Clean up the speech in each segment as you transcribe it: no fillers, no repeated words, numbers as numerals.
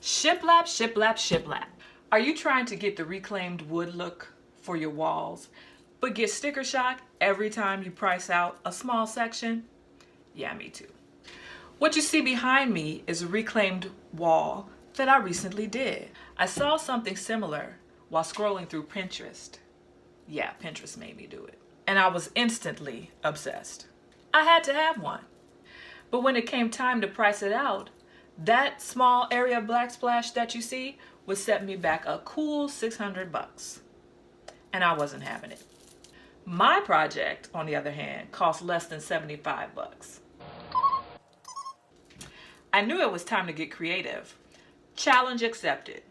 Shiplap, shiplap, shiplap. Are you trying to get the reclaimed wood look for your walls, but get sticker shock every time you price out a small section? Yeah, me too. What you see behind me is a reclaimed wall that I recently did. I saw something similar while scrolling through Pinterest. Yeah, Pinterest made me do it. And I was instantly obsessed. I had to have one. But when it came time to price it out, that small area of backsplash that you see would set me back a cool $600. And I wasn't having it. My project, on the other hand, cost less than $75. I knew it was time to get creative. Challenge accepted.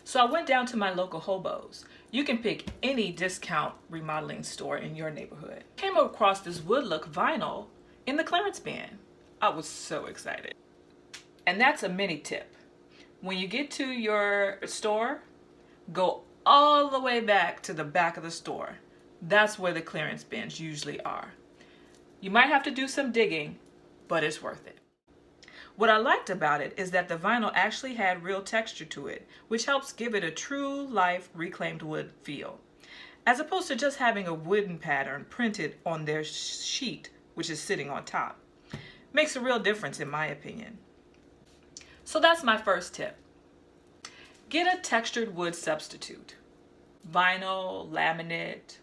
So I went down to my local Hobos. You can pick any discount remodeling store in your neighborhood. Came across this wood look vinyl in the clearance bin. I was so excited. And that's a mini tip. When you get to your store, go all the way back to the back of the store. That's where the clearance bins usually are. You might have to do some digging, but it's worth it. What I liked about it is that the vinyl actually had real texture to it, which helps give it a true life reclaimed wood feel, as opposed to just having a wooden pattern printed on their sheet, which is sitting on top. Makes a real difference in my opinion. So that's my first tip. Get a textured wood substitute. Vinyl, laminate,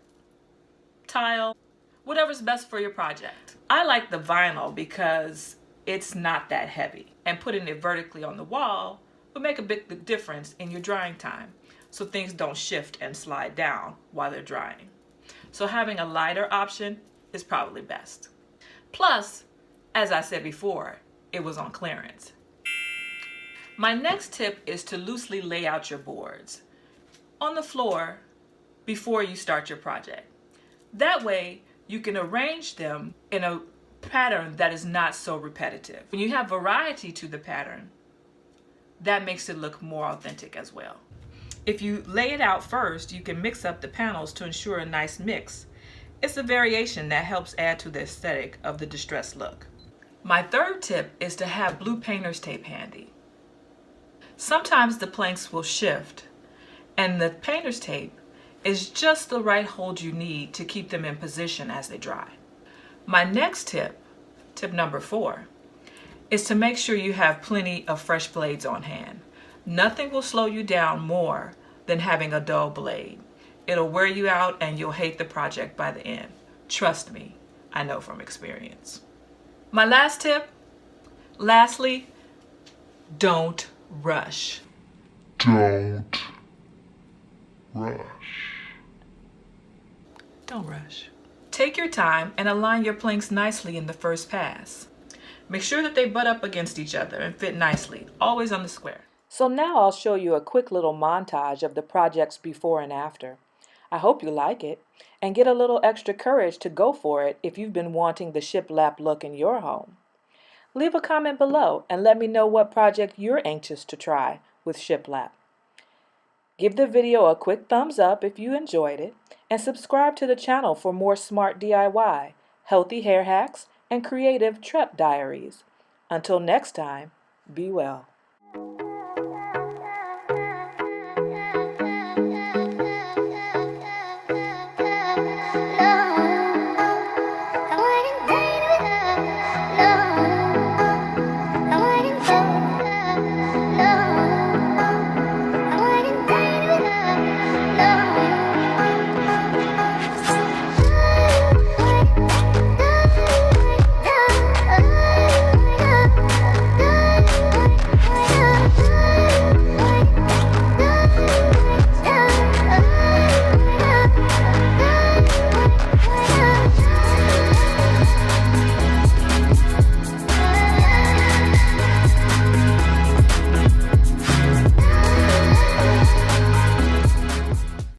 tile, whatever's best for your project. I like the vinyl because it's not that heavy, and putting it vertically on the wall will make a big difference in your drying time, so things don't shift and slide down while they're drying. So having a lighter option is probably best. Plus, as I said before, it was on clearance. My next tip is to loosely lay out your boards on the floor before you start your project. That way you can arrange them in a pattern that is not so repetitive. When you have variety to the pattern, that makes it look more authentic as well. If you lay it out first, you can mix up the panels to ensure a nice mix. It's a variation that helps add to the aesthetic of the distressed look. My third tip is to have blue painter's tape handy. Sometimes the planks will shift, and the painter's tape is just the right hold you need to keep them in position as they dry. My next tip, tip number 4, is to make sure you have plenty of fresh blades on hand. Nothing will slow you down more than having a dull blade. It'll wear you out and you'll hate the project by the end. Trust me, I know from experience. My last tip, lastly, don't rush. Don't rush. Don't rush. Take your time and align your planks nicely in the first pass. Make sure that they butt up against each other and fit nicely, always on the square. So now I'll show you a quick little montage of the projects before and after. I hope you like it and get a little extra courage to go for it if you've been wanting the shiplap look in your home. Leave a comment below and let me know what project you're anxious to try with shiplap. Give the video a quick thumbs up if you enjoyed it, and subscribe to the channel for more smart DIY, healthy hair hacks, and creative trep diaries. Until next time, be well.